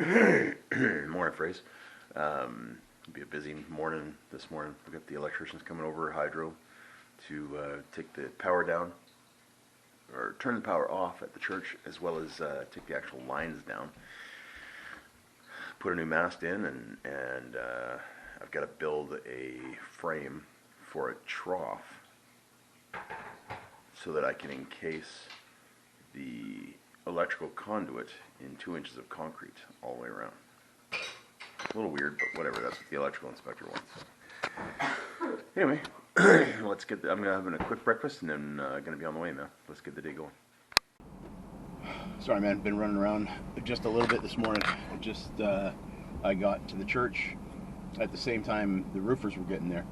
Morning, Fraser. It'll be a busy morning this morning. We got the electricians coming over, hydro, to take the power down, or turn the power off at the church, as well as take the actual lines down. Put a new mast in, and I've got to build a frame for a trough so that I can encase the electrical conduit in 2 inches of concrete all the way around. A little weird, but whatever. That's what the electrical inspector wants. Anyway, let's get. I'm having a quick breakfast, and then gonna be on the way, man. Let's get the day going. Sorry, man. Been running around just a little bit this morning. I got to the church at the same time the roofers were getting there,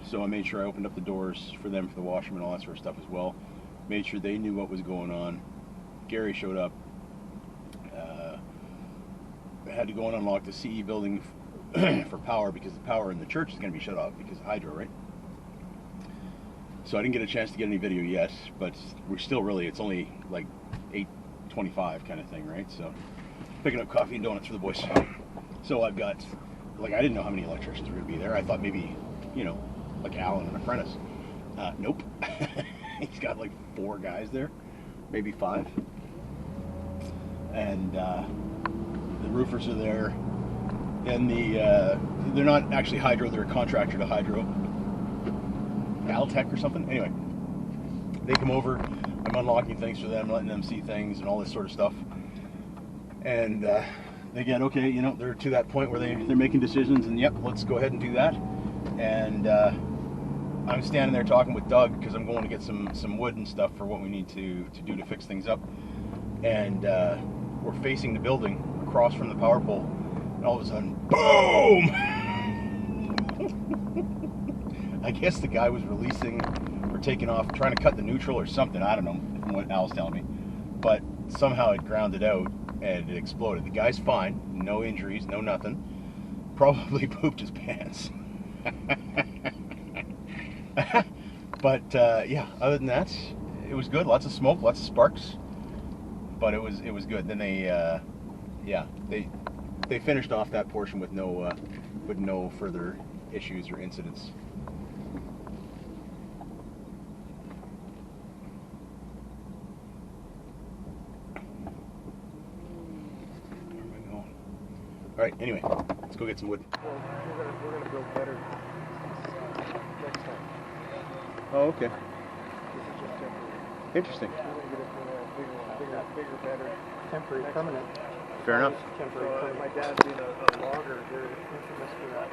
so I made sure I opened up the doors for them, for the washermen, and all that sort of stuff as well. Made sure they knew what was going on. Gary showed up. I had to go and unlock the CE building for power, because the power in the church is going to be shut off because of hydro, right? So I didn't get a chance to get any video yet, but we're still it's only like 8:25 kind of thing, right? So picking up coffee and donuts for the boys. So I've got, I didn't know how many electricians were going to be there. I thought maybe, like Alan, an apprentice. Nope. He's got like 4 guys there, maybe 5. And the roofers are there, and they're not actually hydro, they're a contractor to hydro, Altec or something. Anyway, they come over, I'm unlocking things for them, letting them see things and all this sort of stuff, and they get, okay, they're to that point where they're making decisions, and yep, let's go ahead and do that. And I'm standing there talking with Doug, because I'm going to get some wood and stuff for what we need to do to fix things up. And we're facing the building across from the power pole, and all of a sudden, boom! I guess the guy was releasing or taking off, trying to cut the neutral or something. I don't know, from what Al's telling me. But somehow it grounded out and it exploded. The guy's fine, no injuries, no nothing. Probably pooped his pants. But yeah, other than that, it was good. Lots of smoke, lots of sparks. But it was good. Then they finished off that portion with no further issues or incidents. Where am I going? All right. Anyway, let's go get some wood. Well, we're gonna build better next time. Oh, okay. This is just temporary. Interesting. We're gonna get it bigger, better. Temporary, permanent. Fair enough. Temporary. So my dad being a logger, they're infamous for that.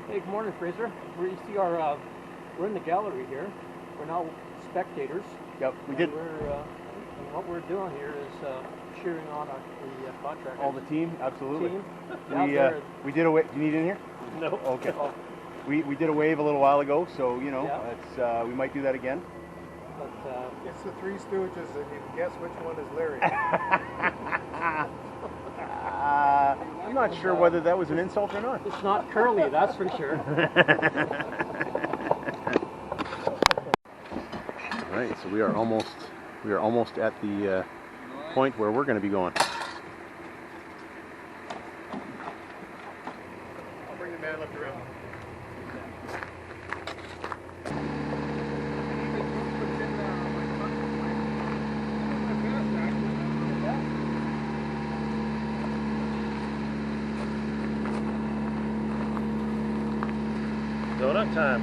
Hey, good morning, Fraser. You see we're in the gallery here. We're now spectators. Yep, we did. And what we're doing here is cheering on the contractors. All the team, absolutely. Team. We did a wave. Do you need it in here? No. Okay. Oh. We did a wave a little while ago, so Yeah. it's we might do that again. But It's the Three Stooges, and you can guess which one is Larry. I'm not sure whether that was an insult or not. it's not curly, that's for sure. All right, so we are almost at the point where we're going to be going. I'll bring the man lift around. Donut time.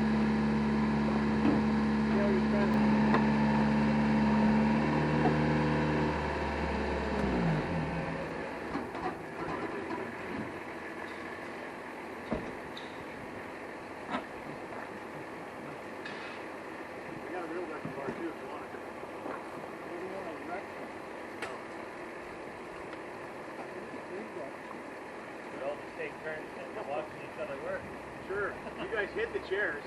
Take turns watching each other work. Sure. You guys hit the chairs.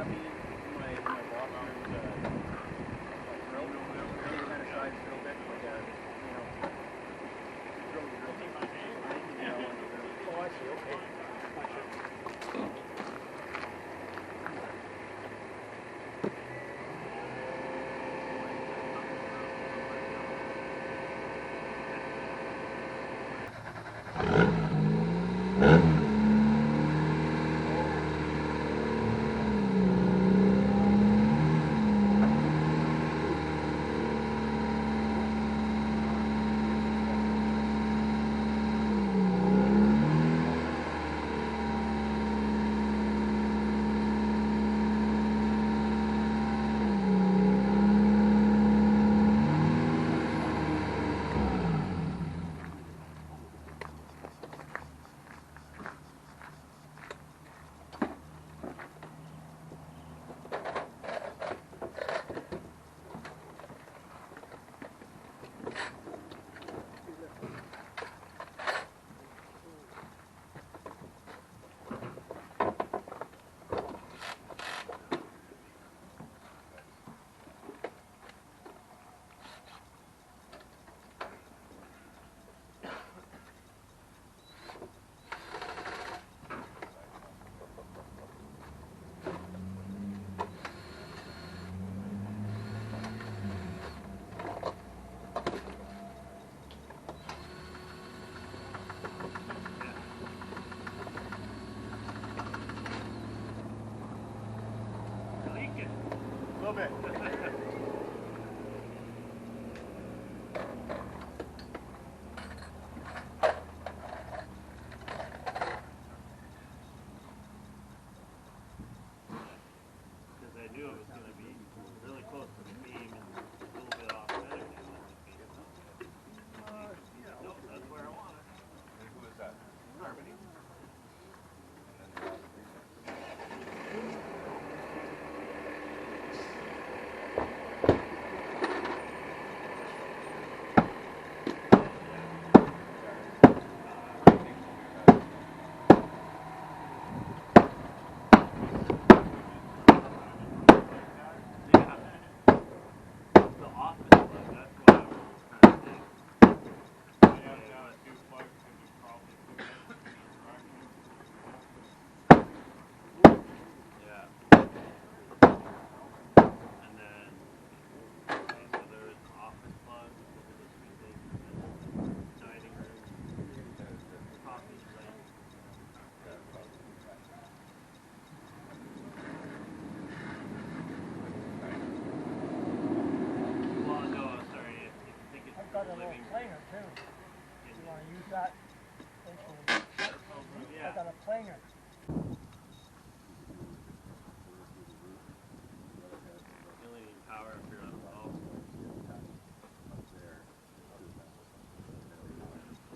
happy my boss drill kind of size drill bit, like a, drill the drill bit. Oh, I see, okay. Gotcha. A little bit. Because I knew it was going to be really close to the beam and a little bit off center. Nope, that's where I want it. Who is that? Harmony. The office plug, that's what I was trying to think. Yeah. And then, okay, so there is an office plug, this we think, dining room, coffee plate. Well, no, sorry, if you think it's I've got a the little living planer too. in You wanna use that? yeah. I've got a planer. You only need power if you're on the wall.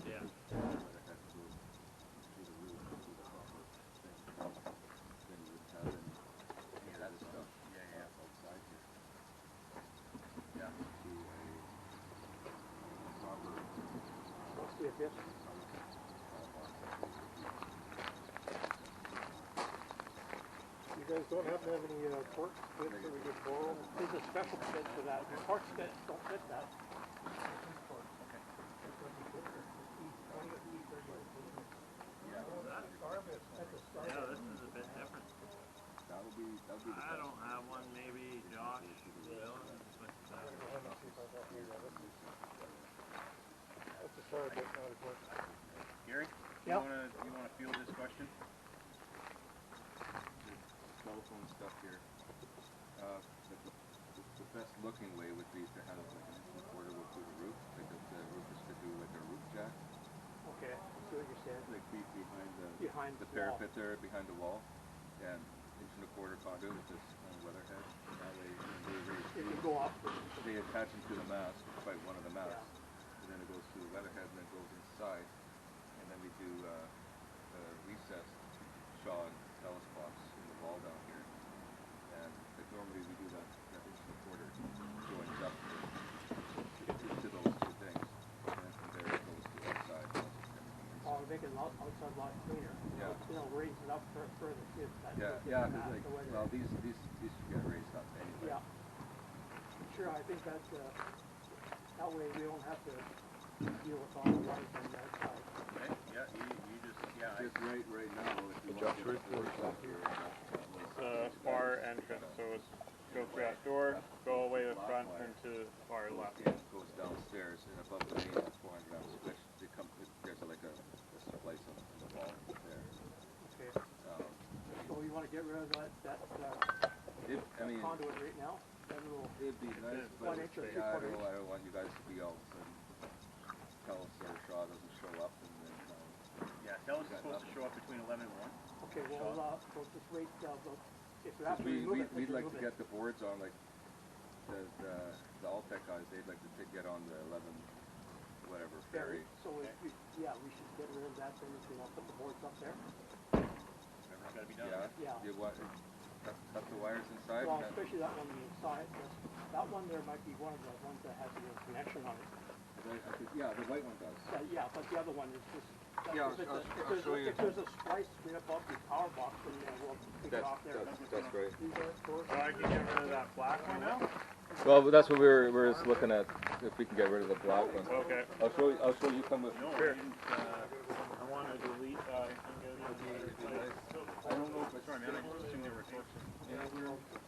Yeah. Must be a bit. You guys don't happen to have any torque bits that we could borrow? There's a special fit for that. The torque bits don't fit that. Yeah, this is a bit different. I don't have one, maybe Josh. That's a solid bit, not a torque. Gary, Yep. you wanna field this question? Telephone stuff here. The best looking way would be to have like an instant quarter go through the roof, like if the roofers could do like a roof jack, Okay, I see what you're saying. like behind Behind the the wall. parapet there, behind the wall, and inch and a quarter conduit with this weatherhead. And that way, It can go up. they attach them to the mast, quite one of the masts, Yeah. and then it goes through the weatherhead and then goes inside, and then we do recessed shot telescopes in the wall down here, and like normally we do that inch and a quarter going up to those two things, and then from there it goes to outside. Oh, make it outside a lot cleaner. Yeah. raise it up further. If that's Yeah, what yeah, the- because like, the weather- well, these should get raised up anyway. Yeah. Sure, I think that way we don't have to deal with all the lights on that side. Okay, yeah, you just, Just right now, if you Josh, want to get where's the that? here, far entrance, so it's go through that door, go all the way to the front and to the far left. goes downstairs and above the main 400 amp switch, there's like a splice on the wall there. Okay. Um, So you want to get rid of that I mean, conduit right now? That little, it'd be nice, but 1 inch or yeah, I 3/4 inch? don't want you guys to be all of a sudden tell us our Shaw doesn't show up and then Yeah, tell us it's supposed to show up between 11 and 1. okay, well, we'll just wait, if you have to remove it, we'd like remove to it. get the boards on, like the Altec guys, they'd like to get on the 11 whatever ferry. So we should get rid of that, then if you want to put the boards up there. Whatever's gotta be done. Yeah. Yeah. You what? Cut the wires inside. Well, and especially that one on the side, that one there might be one of the ones that has a little connection on it. yeah, the white one does. Yeah, but the other one is just, Yeah, if there's a splice right above the power box, then we'll take it off there. That's right. So I can get rid of that black one now? Well, that's what we're just looking at, if we can get rid of the black one. Okay. I'll show you come with. No, Sure. I want to delete, I don't know if it's right, man, I just assumed they were sources.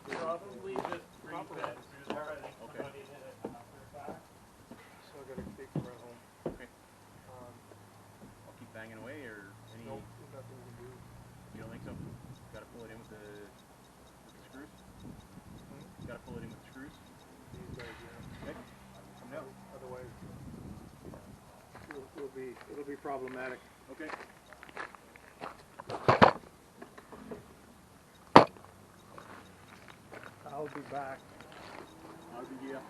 Probably just pre-fed. Okay. So I gotta take them right home. Okay. I'll keep banging away, or any, Nope, nothing to do. you don't think so? Gotta pull it in with the screws? Gotta pull it in with the screws? These guys, yeah. Okay. Come down. Otherwise, it'll be problematic. Okay. I'll be back. How did you? It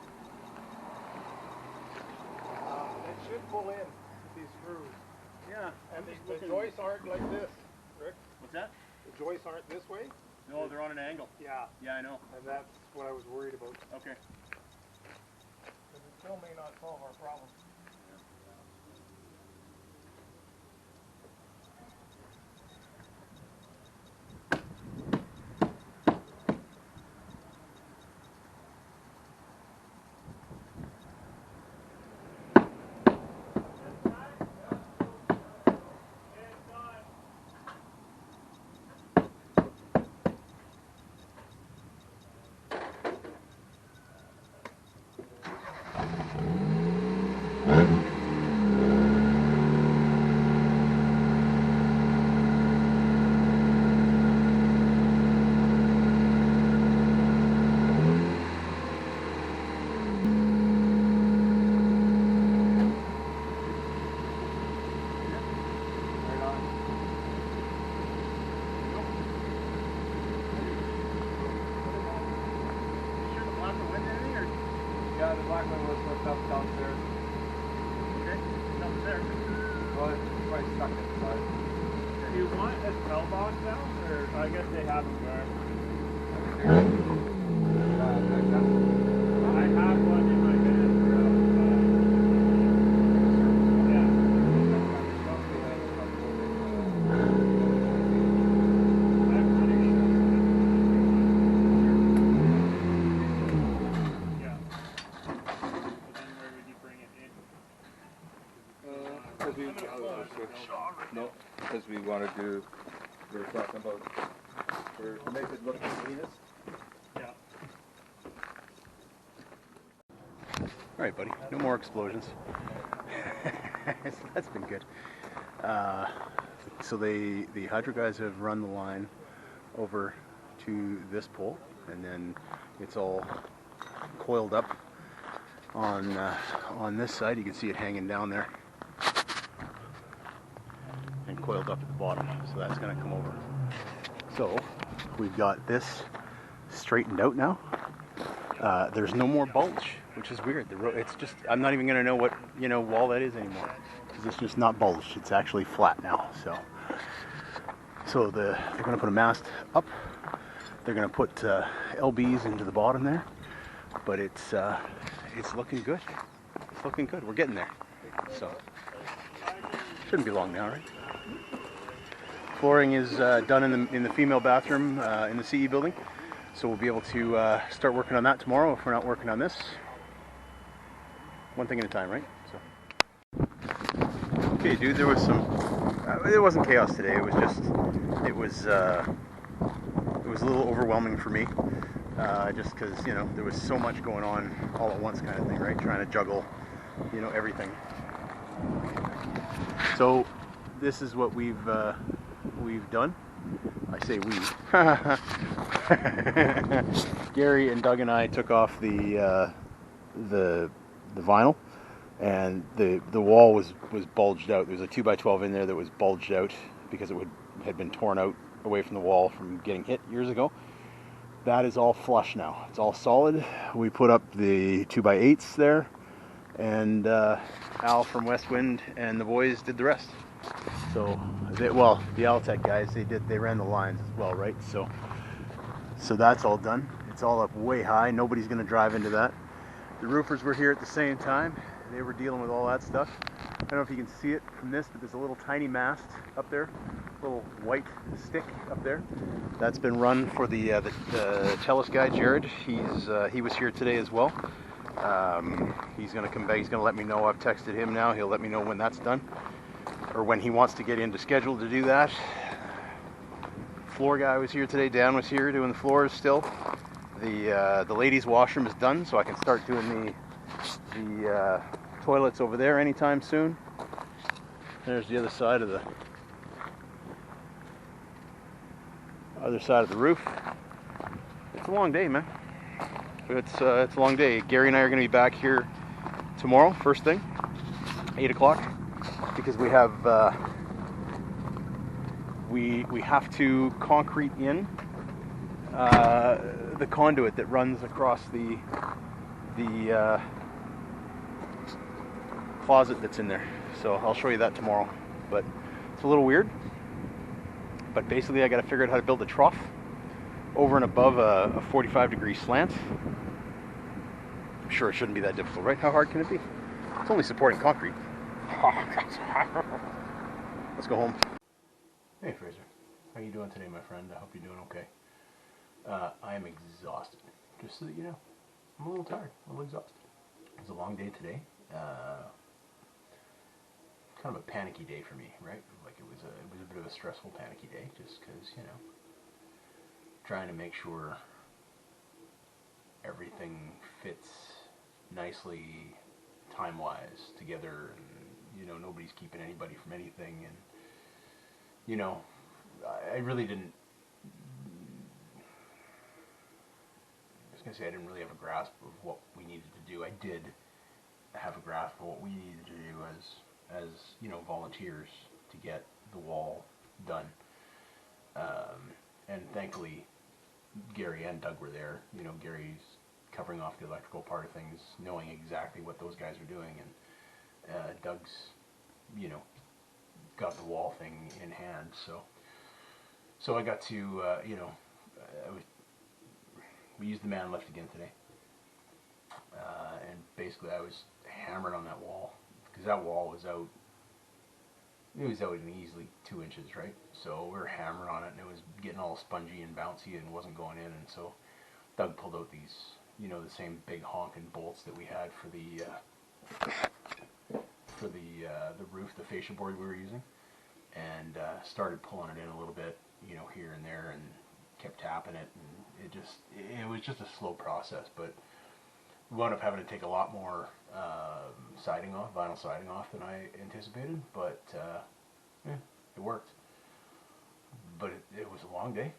should pull in with these screws. Yeah. And the joists aren't like this, Rick. What's that? The joists aren't this way. No, they're on an angle. Yeah. Yeah, I know. And that's what I was worried about. Okay. But it still may not solve our problem. Yeah, the black one was hooked up downstairs. Okay. Nothing there. Well, it's probably stuck inside. Do you want a bell box now, or I guess they have them there? I have one in my van for yeah. But then where would you bring it in? No, because we want to do, we were talking about, to make it look the cleanest. Yeah. All right, buddy. No more explosions. So that's been good. So the hydro guys have run the line over to this pole, and then it's all coiled up on this side. You can see it hanging down there and coiled up at the bottom. So that's going to come over. So we've got this straightened out now. There's no more bulge, which is weird. It's just, I'm not even going to know what, wall that is anymore, because it's just not bulged. It's actually flat now. So they're going to put a mast up. They're going to put LBs into the bottom there, but it's looking good. It's looking good. We're getting there. So shouldn't be long now, right? flooring is done in the female bathroom in the CE building, so we'll be able to start working on that tomorrow if we're not working on this. One thing at a time, right? So. Okay, dude, there was some. It wasn't chaos today. It was just. It was a little overwhelming for me, just because there was so much going on all at once, kind of thing, right? Trying to juggle, everything. So this is what we've done. I say we. Gary and Doug and I took off the vinyl, and the wall was bulged out. There was a 2x12 in there that was bulged out because it had been torn out away from the wall from getting hit years ago. That is all flush now. It's all solid. We put up the 2x8s there, and Al from West Wind and the boys did the rest. So, the Altec guys, they ran the lines as well, right? So that's all done. It's all up way high. Nobody's going to drive into that. The roofers were here at the same time. They were dealing with all that stuff. I don't know if you can see it from this, but there's a little tiny mast up there, a little white stick up there. That's been run for the Telus guy, Jared. He was here today as well. He's going to come back. He's going to let me know. I've texted him now. He'll let me know when that's done, or when he wants to get into schedule to do that. Floor guy was here today. Dan was here doing the floors still. The ladies' washroom is done, so I can start doing the toilets over there anytime soon. There's the other side of the roof. It's a long day, man. It's a long day. Gary and I are going to be back here tomorrow, first thing, 8 o'clock, because we have we have to concrete in the conduit that runs across the closet that's in there. So I'll show you that tomorrow. But it's a little weird. But basically I got to figure out how to build a trough over and above a 45-degree slant. I'm sure it shouldn't be that difficult, right? How hard can it be? It's only supporting concrete. Let's go home. Hey Fraser, how you doing today, my friend? I hope you're doing okay. I am exhausted, just so that you know. I'm a little tired, a little exhausted. It was a long day today. Kind of a panicky day for me, right? Like it was a bit of a stressful, panicky day, just because, trying to make sure everything fits nicely, time-wise, together, and nobody's keeping anybody from anything, and I really didn't. I was gonna say I didn't really have a grasp of what we needed to do. I did have a grasp of what we needed to do as volunteers to get the wall done. And thankfully, Gary and Doug were there. Gary's covering off the electrical part of things, knowing exactly what those guys are doing, and Doug's, got the wall thing in hand. So I got to, we used the man lift again today, and basically I was hammered on that wall because that wall was out. It was out in easily 2 inches, right? So we were hammering on it, and it was getting all spongy and bouncy, and wasn't going in. And so Doug pulled out these, the same big honking bolts that we had for the roof, the fascia board we were using, and started pulling it in a little bit, here and there, and kept tapping it, and it was just a slow process, but we wound up having to take a lot more vinyl siding off than I anticipated, but it worked. But it was a long day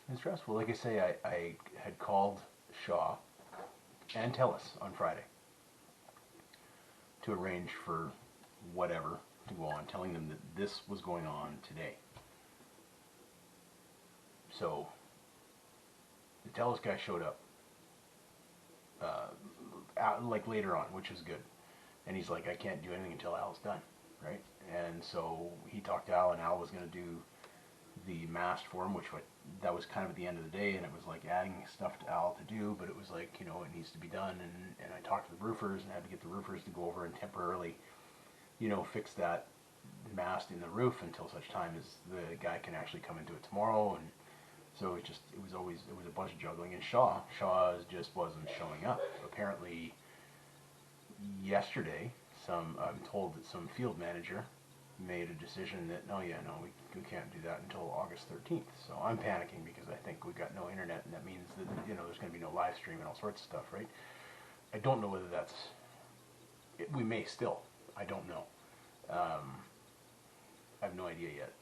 and stressful. Like I say, I had called Shaw and Telus on Friday to arrange for whatever to go on, telling them that this was going on today. So the Telus guy showed up like later on, which is good. And he's like, I can't do anything until Al's done, right? And so he talked to Al, and Al was going to do the mast for him, that was kind of at the end of the day, and it was like adding stuff to Al to do, but it was like, it needs to be done, and I talked to the roofers and had to get the roofers to go over and temporarily, fix that mast in the roof until such time as the guy can actually come and do it tomorrow. And so it was a bunch of juggling. And Shaw just wasn't showing up. Apparently yesterday, I'm told that some field manager made a decision that no, we can't do that until August 13th. So I'm panicking because I think we got no internet, and that means that there's going to be no live stream and all sorts of stuff, right? I don't know whether we may still. I don't know. I have no idea yet.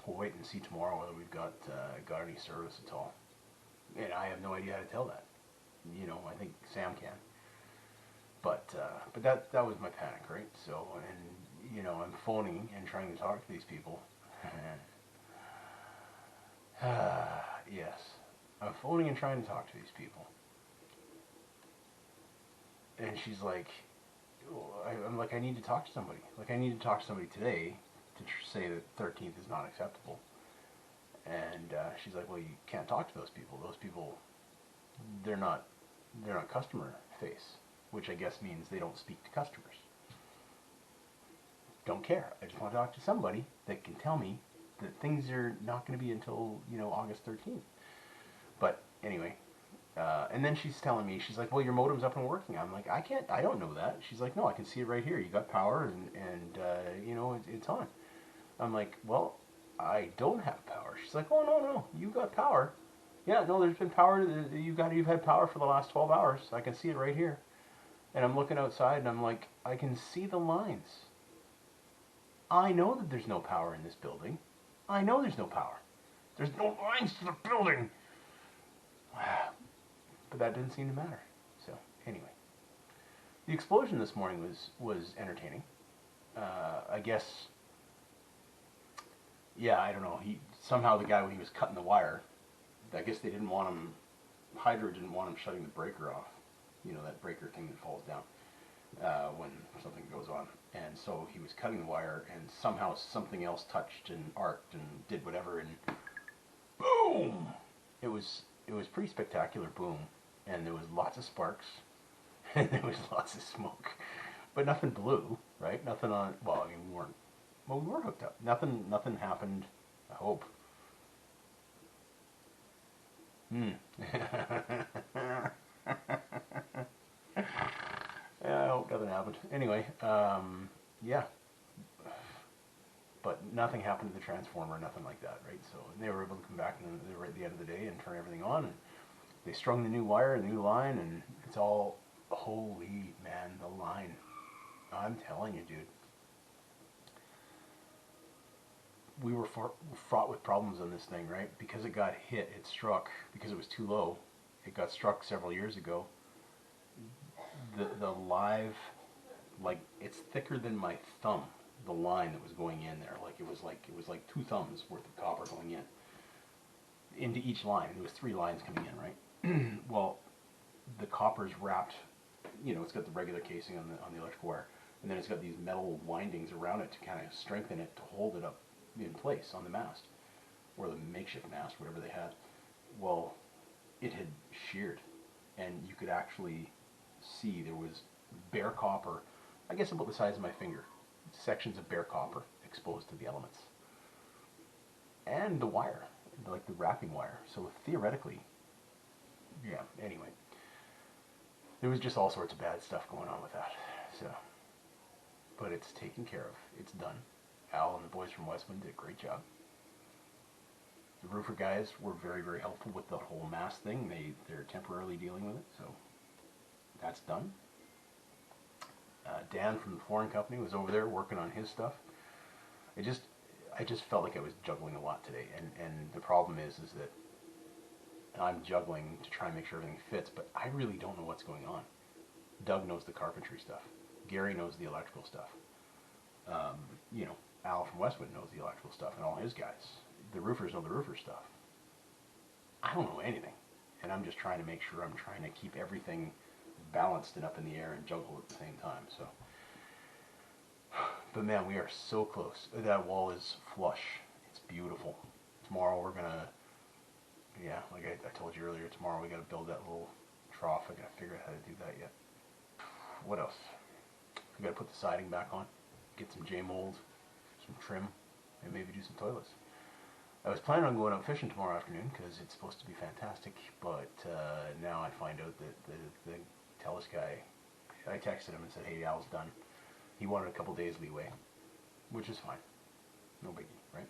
We'll wait and see tomorrow whether we've got any service at all. And I have no idea how to tell that. I think Sam can. But that was my panic, right? So, and I'm phoning and trying to talk to these people. Yes, I'm phoning and trying to talk to these people. And she's like, I'm like, I need to talk to somebody. Like, I need to talk to somebody today to say that 13th is not acceptable. And she's like, well, you can't talk to those people. Those people, they're not customer face, which I guess means they don't speak to customers. Don't care. I just want to talk to somebody that can tell me that things are not going to be until, August 13th. But anyway, and then she's telling me, she's like, well, your modem's up and working. I'm like, I don't know that. She's like, no, I can see it right here. You got power and it's on. I'm like, well, I don't have power. She's like, oh, no, you got power. Yeah, no, there's been power. You've had power for the last 12 hours. I can see it right here. And I'm looking outside and I'm like, I can see the lines. I know that there's no power in this building. I know there's no power. There's no lines to the building. But that didn't seem to matter. So, anyway. The explosion this morning was entertaining. I guess, yeah, I don't know. Somehow the guy, when he was cutting the wire, I guess they didn't want him, Hydro didn't want him shutting the breaker off. That breaker thing that falls down when something goes on. And so he was cutting the wire, and somehow something else touched and arced and did whatever, and boom! It was pretty spectacular boom, and there was lots of sparks, and there was lots of smoke, but nothing blew, right? Nothing on. Well, I mean, we were hooked up. Nothing happened. I hope. Yeah, I hope nothing happened. Anyway, yeah. But nothing happened to the transformer, nothing like that, right? So they were able to come back at the end of the day and turn everything on, and they strung the new wire, the new line, and it's all, holy man, the line. I'm telling you, dude. We were fraught with problems on this thing, right? Because it got hit, it struck, because it was too low, it got struck several years ago. The live, like, it's thicker than my thumb, the line that was going in there. Like it was like 2 thumbs worth of copper going into each line. There was 3 lines coming in, right? Well, the copper's wrapped, it's got the regular casing on the electrical wire, and then it's got these metal windings around it to kind of strengthen it, to hold it up in place on the mast, or the makeshift mast, whatever they had. Well, it had sheared, and you could actually see there was bare copper, I guess about the size of my finger, sections of bare copper exposed to the elements, and the wire, like the wrapping wire. So theoretically, yeah, anyway, there was just all sorts of bad stuff going on with that. So, but it's taken care of. It's done. Al and the boys from Westman did a great job. The roofer guys were very, very helpful with the whole mast thing. They're temporarily dealing with it, so that's done. Dan from the flooring company was over there working on his stuff. I just felt like I was juggling a lot today, and the problem is that I'm juggling to try and make sure everything fits, but I really don't know what's going on. Doug knows the carpentry stuff. Gary knows the electrical stuff. Al from Westwood knows the electrical stuff, and all his guys. The roofers know the roofer stuff. I don't know anything, and I'm just trying to make sure I'm trying to keep everything balanced and up in the air and juggle at the same time. So, but man, we are so close. That wall is flush. It's beautiful. Tomorrow we're gonna, yeah, like I told you earlier, tomorrow we gotta build that little trough. I gotta figure out how to do that yet. What else? We gotta put the siding back on. get some J-mold, some trim, and maybe do some toilets. I was planning on going out fishing tomorrow afternoon because it's supposed to be fantastic, but now I find out that the TELUS guy, I texted him and said, hey, Al's done. He wanted a couple days leeway, which is fine. No biggie, right?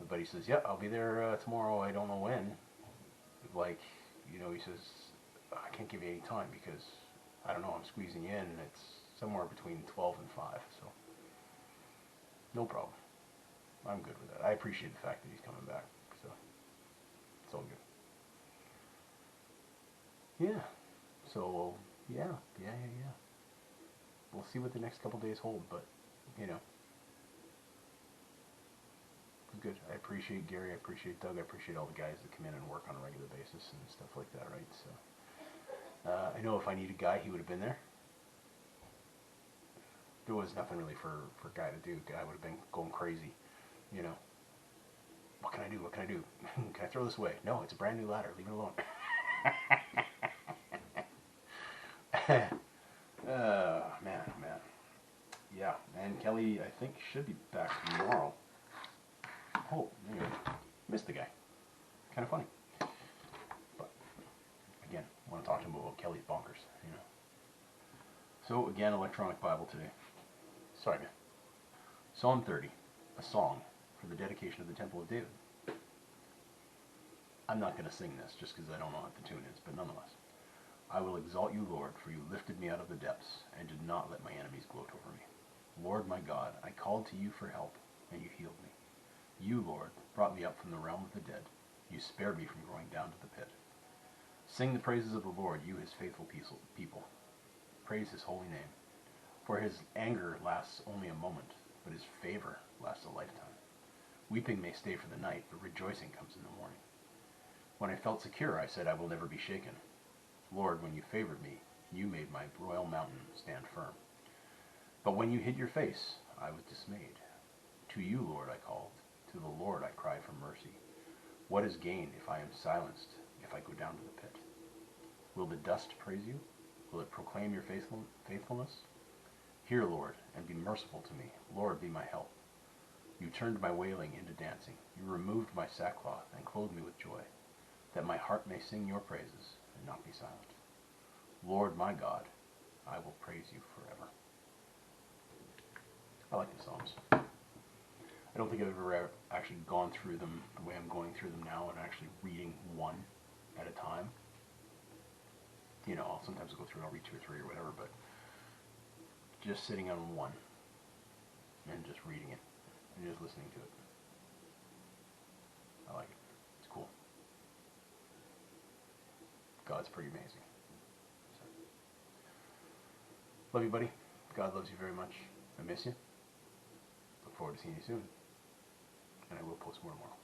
But he says, yeah, I'll be there tomorrow. I don't know when. Like, you know, he says, I can't give you any time because, I don't know, I'm squeezing in. It's somewhere between 12 and 5, so no problem. I'm good with that. I appreciate the fact that he's coming back, so it's all good. Yeah, so, yeah. We'll see what the next couple days hold, but, you know, good. I appreciate Gary, I appreciate Doug, I appreciate all the guys that come in and work on a regular basis and stuff like that, right? So, I know if I needed a guy, he would have been there. There was nothing really for a guy to do. Guy would have been going crazy, you know. What can I do? What can I do? Can I throw this away? No, it's a brand new ladder. Leave it alone. Man. Yeah, and Kelly, I think, should be back tomorrow. Oh, anyway, missed the guy. Kind of funny. But, again, I want to talk to him about Kelly's bonkers, you know. So, again, electronic Bible today. Sorry, man. Psalm 30, a song for the dedication of the Temple of David. I'm not going to sing this just because I don't know what the tune is, but nonetheless. I will exalt you, Lord, for you lifted me out of the depths and did not let my enemies gloat over me. Lord my God, I called to you for help, and you healed me. You, Lord, brought me up from the realm of the dead. You spared me from going down to the pit. Sing the praises of the Lord, you his faithful people. Praise his holy name. For his anger lasts only a moment, but his favor lasts a lifetime. Weeping may stay for the night, but rejoicing comes in the morning. When I felt secure, I said, I will never be shaken. Lord, when you favored me, you made my royal mountain stand firm. But when you hid your face, I was dismayed. To you, Lord, I called. To the Lord I cried for mercy. What is gain if I am silenced, if I go down to the pit? Will the dust praise you? Will it proclaim your faithfulness? Hear, Lord, and be merciful to me. Lord, be my help. You turned my wailing into dancing. You removed my sackcloth and clothed me with joy, that my heart may sing your praises and not be silent. Lord my God, I will praise you forever. I like the Psalms. I don't think I've ever actually gone through them the way I'm going through them now and actually reading one at a time. You know, I'll sometimes go through and I'll read 2 or 3 or whatever, but just sitting on one and just reading it and just listening to it. I like it. It's cool. God's pretty amazing. So. Love you, buddy. God loves you very much. I miss you. Look forward to seeing you soon. And I will post more tomorrow.